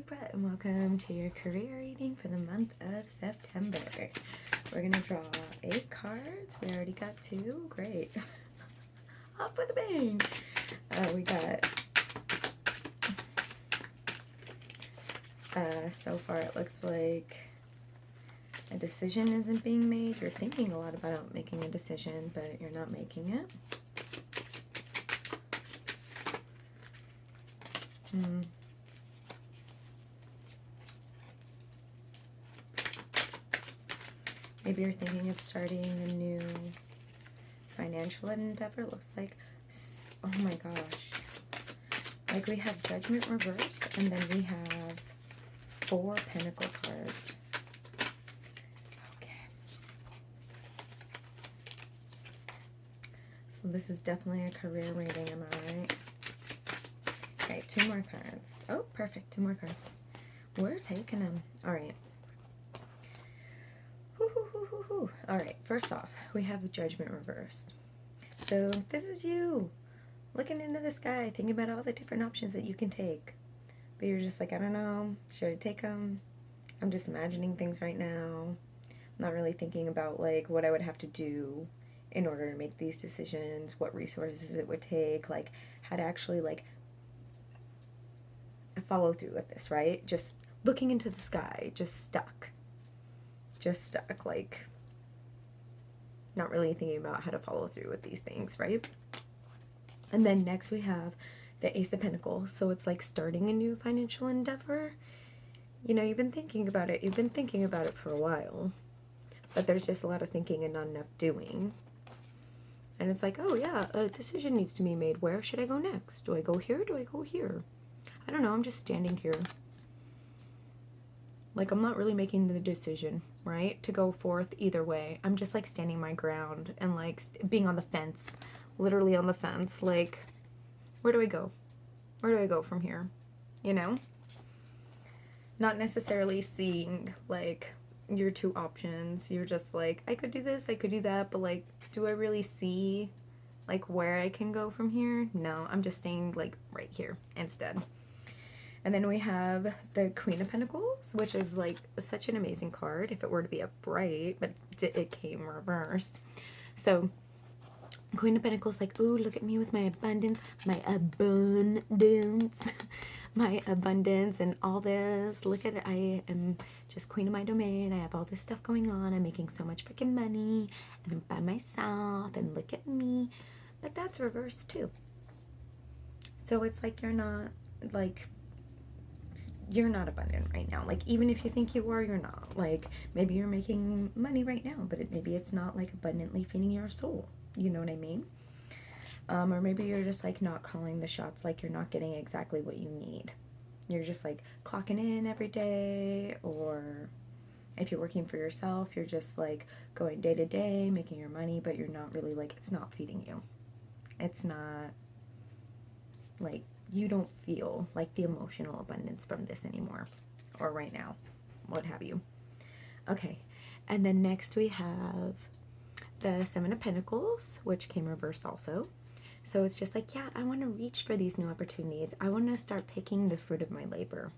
Libra, and welcome to your career reading for the month of September. We're going to draw 8 cards. We already got 2. Great. Off with a bang. We got, so far it looks like a decision isn't being made. You're thinking a lot about making a decision, but you're not making it. Maybe you're thinking of starting a new financial endeavor. Looks like, oh my gosh. Like we have Judgment reverse, and then we have 4 Pentacle cards. Okay. So this is definitely a career reading, am I right? Okay, 2 more cards. Oh, perfect. 2 more cards. We're taking them. All right. All right, first off, we have the Judgment reversed. So this is you looking into the sky, thinking about all the different options that you can take. But you're just like, I don't know, should I take them? I'm just imagining things right now. I'm not really thinking about like what I would have to do in order to make these decisions, what resources it would take, like how to actually like follow through with this, right? Just looking into the sky, just stuck, like not really thinking about how to follow through with these things, right? And then next we have the Ace of Pentacles. So it's like starting a new financial endeavor. You know, you've been thinking about it. You've been thinking about it for a while. But there's just a lot of thinking and not enough doing. And it's like, oh yeah, a decision needs to be made. Where should I go next? Do I go here? Do I go here? I don't know. I'm just standing here. Like, I'm not really making the decision, right, to go forth either way. I'm just, like, standing my ground and, like, being on the fence, literally on the fence. Like, where do I go? Where do I go from here? You know? Not necessarily seeing, like, your 2 options. You're just like, I could do this, I could do that, but, like, do I really see, like, where I can go from here? No, I'm just staying, like, right here instead. And then we have the Queen of Pentacles, which is like such an amazing card if it were to be upright, but it came reversed. So Queen of Pentacles, like, ooh, look at me with my abundance, my abundance and all this. Look at it. I am just queen of my domain. I have all this stuff going on. I'm making so much freaking money and I'm by myself and look at me. But that's reversed too. So it's like you're not abundant right now. Like, even if you think you are, you're not. Like, maybe you're making money right now, but maybe it's not, like, abundantly feeding your soul. You know what I mean? Or maybe you're just, like, not calling the shots. Like, you're not getting exactly what you need. You're just, like, clocking in every day. Or if you're working for yourself, you're just, like, going day to day, making your money, but you're not really, like, it's not feeding you. It's not, like, you don't feel like the emotional abundance from this anymore, or right now, what have you. Okay, and then next we have the 7 of Pentacles, which came reversed also. So it's just like, yeah, I want to reach for these new opportunities. I want to start picking the fruit of my labor,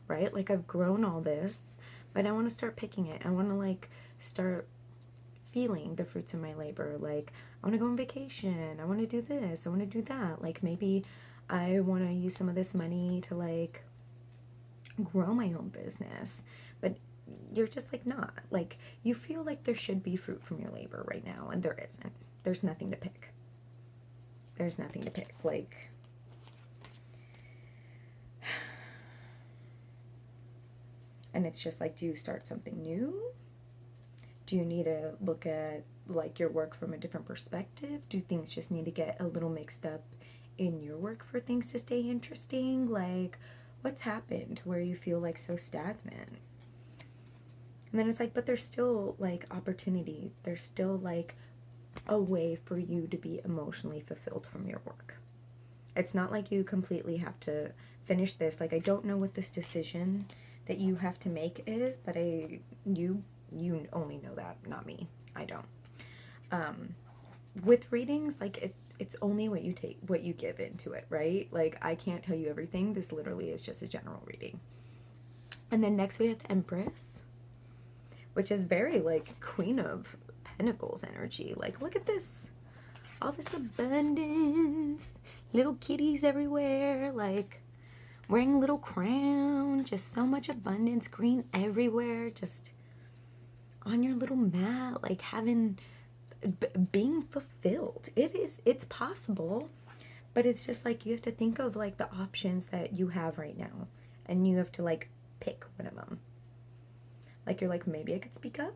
right? Like, I've grown all this, but I want to start picking it. I want to, like, start feeling the fruits of my labor. Like, I want to go on vacation. I want to do this. I want to do that. Like, maybe I want to use some of this money to, like, grow my own business. But you're just, like, not. Like, you feel like there should be fruit from your labor right now, and there isn't. There's nothing to pick. There's nothing to pick. Like, and it's just like, do you start something new? Do you need to look at, like, your work from a different perspective? Do things just need to get a little mixed up in your work for things to stay interesting? Like, what's happened where you feel, like, so stagnant? And then it's like, but there's still, like, opportunity. There's still, like, a way for you to be emotionally fulfilled from your work. It's not like you completely have to finish this. Like, I don't know what this decision that you have to make is, but you only know that, not me. I don't. With readings, like, it's only what you take, what you give into it, right? Like, I can't tell you everything. This literally is just a general reading. And then next we have Empress, which is very like Queen of Pentacles energy. Like, look at this. All this abundance. Little kitties everywhere. Like, wearing a little crown. Just so much abundance. Green everywhere. Just on your little mat. Like, being fulfilled. It's possible. But it's just like, you have to think of like the options that you have right now. And you have to like pick one of them. Like, you're like, maybe I could speak up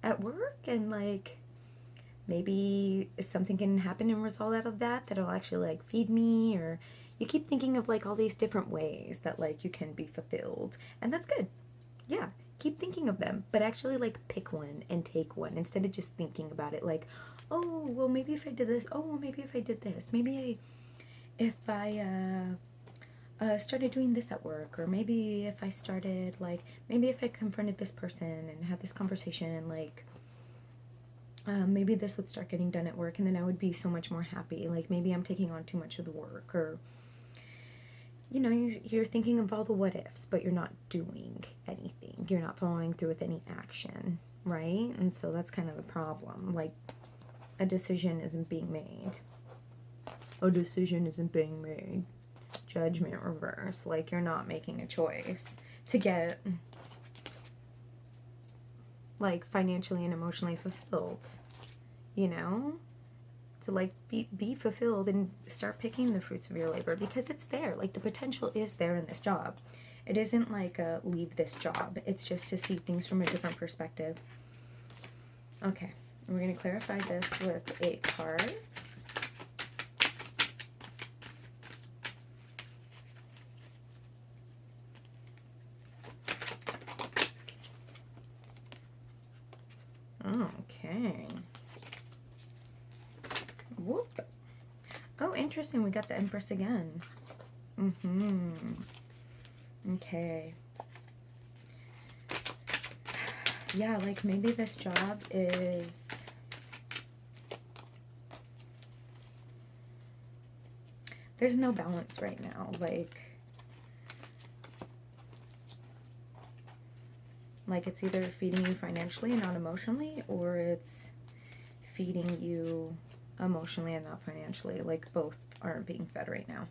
at work, and like maybe something can happen and result out of that that'll actually like feed me. Or you keep thinking of like all these different ways that like you can be fulfilled, and that's good. Yeah, keep thinking of them, but actually like pick one and take one instead of just thinking about it like, oh well, maybe if I did this, oh well, maybe if I did this, maybe if I started doing this at work, or maybe if I started like, maybe if I confronted this person and had this conversation, like maybe this would start getting done at work, and then I would be so much more happy. Like, maybe I'm taking on too much of the work, or you know, you're thinking of all the what ifs, but you're not doing anything. You're not following through with any action, right? And so that's kind of the problem. Like, a decision isn't being made. A decision isn't being made. Judgment reverse. Like, you're not making a choice to get like financially and emotionally fulfilled, you know, to like be fulfilled and start picking the fruits of your labor, because it's there. Like, the potential is there in this job. It isn't like a leave this job. It's just to see things from a different perspective. Okay, we're going to clarify this with 8 cards. Okay. Whoop. Oh, interesting. We got the Empress again. Okay. Yeah, like maybe this job is... There's no balance right now. Like it's either feeding you financially and not emotionally, or it's feeding you emotionally and not financially. Like, both aren't being fed right now.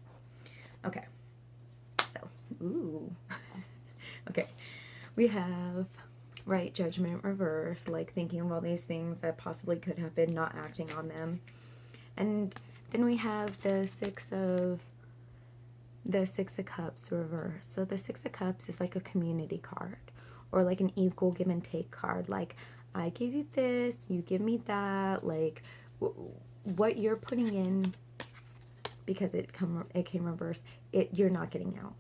Okay. So, ooh. Okay. We have right judgment reverse, like thinking of all these things that possibly could have been, not acting on them. And then we have the Six of Cups reverse. So the Six of Cups is like a community card, or like an equal give and take card. Like, I give you this, you give me that. Like, what you're putting in, because it came reverse, you're not getting out.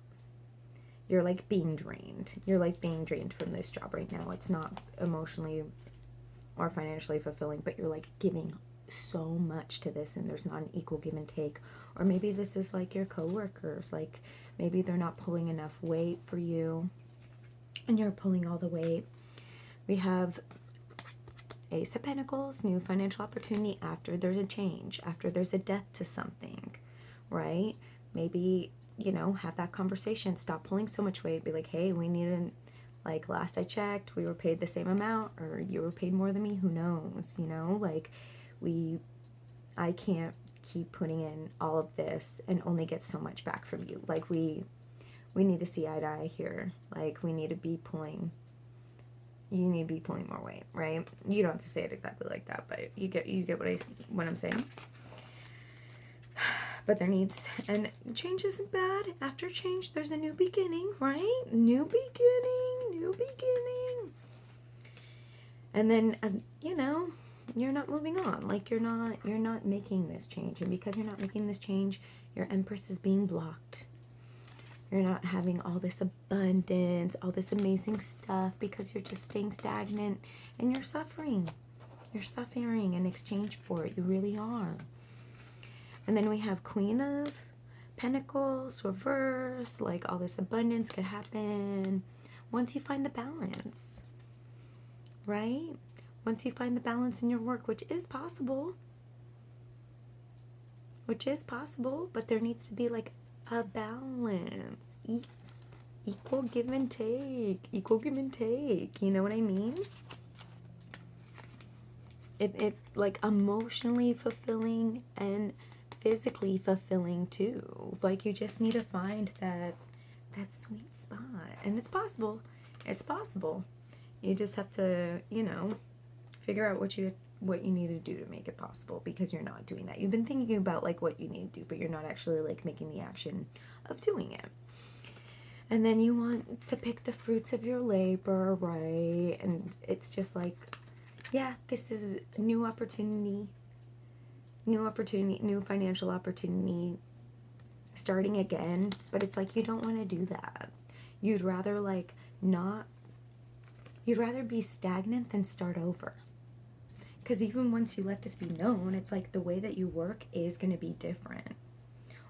You're like being drained. You're like being drained from this job right now. It's not emotionally or financially fulfilling, but you're like giving so much to this, and there's not an equal give and take. Or maybe this is like your coworkers. Like, maybe they're not pulling enough weight for you, and you're pulling all the weight. We have Ace of Pentacles, new financial opportunity after there's a change, after there's a death to something, right? Maybe, you know, have that conversation. Stop pulling so much weight. Be like, hey, we need an, like, last I checked, we were paid the same amount, or you were paid more than me. Who knows? You know, like, I can't keep putting in all of this and only get so much back from you. Like, we need to see eye to eye here. Like, we need to be pulling, you need to be pulling more weight, right? You don't have to say it exactly like that, but you get what I'm saying. But there needs, and change isn't bad. After change, there's a new beginning, right? New beginning. And then, you know, you're not moving on. Like, you're not making this change. And because you're not making this change, your Empress is being blocked. You're not having all this abundance, all this amazing stuff, because you're just staying stagnant, and you're suffering. You're suffering in exchange for it. You really are. And then we have Queen of Pentacles, reverse. Like, all this abundance could happen once you find the balance, right? Once you find the balance in your work, which is possible. But there needs to be, like, a balance. equal give and take. Equal give and take. You know what I mean? It like emotionally fulfilling and physically fulfilling too. Like you just need to find that sweet spot. And it's possible. It's possible. You just have to, you know, figure out what you need to do to make it possible, because you're not doing that. You've been thinking about like what you need to do, but you're not actually like making the action of doing it. And then you want to pick the fruits of your labor, right? And it's just like, yeah, this is a new opportunity, new financial opportunity, starting again. But it's like, you don't want to do that. You'd rather like not, you'd rather be stagnant than start over. Because even once you let this be known, it's like the way that you work is going to be different.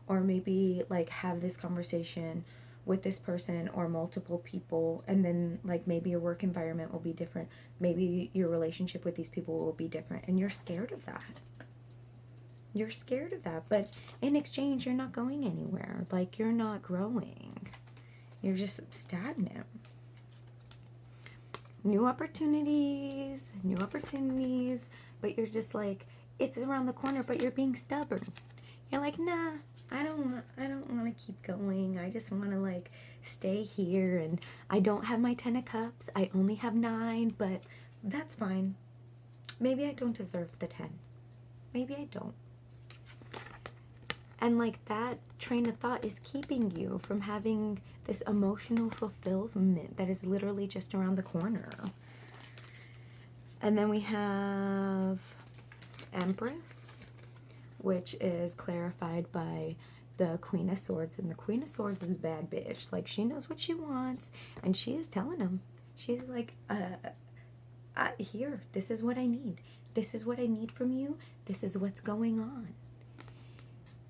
Or maybe like have this conversation with this person or multiple people, and then like maybe your work environment will be different. Maybe your relationship with these people will be different, and you're scared of that. You're scared of that, but in exchange, you're not going anywhere. Like, you're not growing. You're just stagnant. New opportunities, but you're just like, it's around the corner, but you're being stubborn. You're like, nah, I don't want to keep going. I just want to like stay here, and I don't have my 10 of cups. I only have 9, but that's fine. Maybe I don't deserve the 10. Maybe I don't. And like that train of thought is keeping you from having this emotional fulfillment that is literally just around the corner. And then we have Empress, which is clarified by the Queen of Swords. And the Queen of Swords is a bad bitch. Like, she knows what she wants, and she is telling him. She's like, here, this is what I need. This is what I need from you. This is what's going on.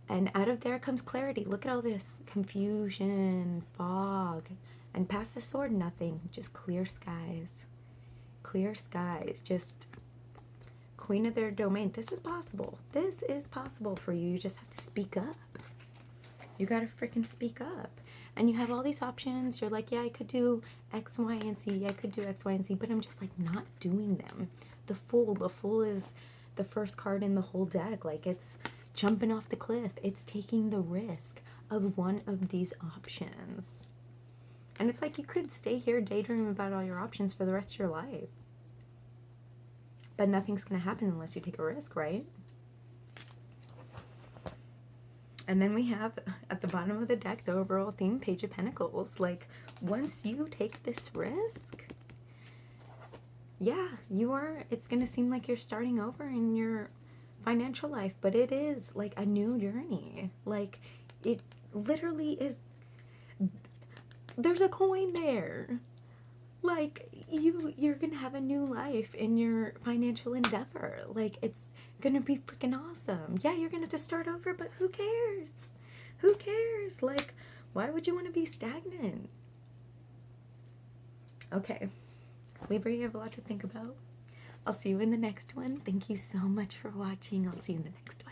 And out of there comes clarity. Look at all this confusion, fog, and past the sword, nothing. Just clear skies. Clear skies. Just queen of their domain. This is possible. This is possible for you. You just have to speak up. You gotta freaking speak up. And you have all these options. You're like, yeah, I could do X, Y, and Z. I could do X, Y, and Z. But I'm just like not doing them. The Fool. The Fool is the first card in the whole deck. Like, it's jumping off the cliff. It's taking the risk of one of these options. And it's like you could stay here daydreaming about all your options for the rest of your life. But nothing's going to happen unless you take a risk, right? And then we have at the bottom of the deck the overall theme, Page of Pentacles. Like, once you take this risk, yeah, it's going to seem like you're starting over in your financial life, but it is like a new journey. Like, it literally is. There's a coin there. Like, you're gonna have a new life in your financial endeavor. Like, it's gonna be freaking awesome. Yeah, you're gonna have to start over, but who cares? Who cares? Like, why would you want to be stagnant? Okay, Libra, you have a lot to think about. I'll see you in the next one. Thank you so much for watching. I'll see you in the next one.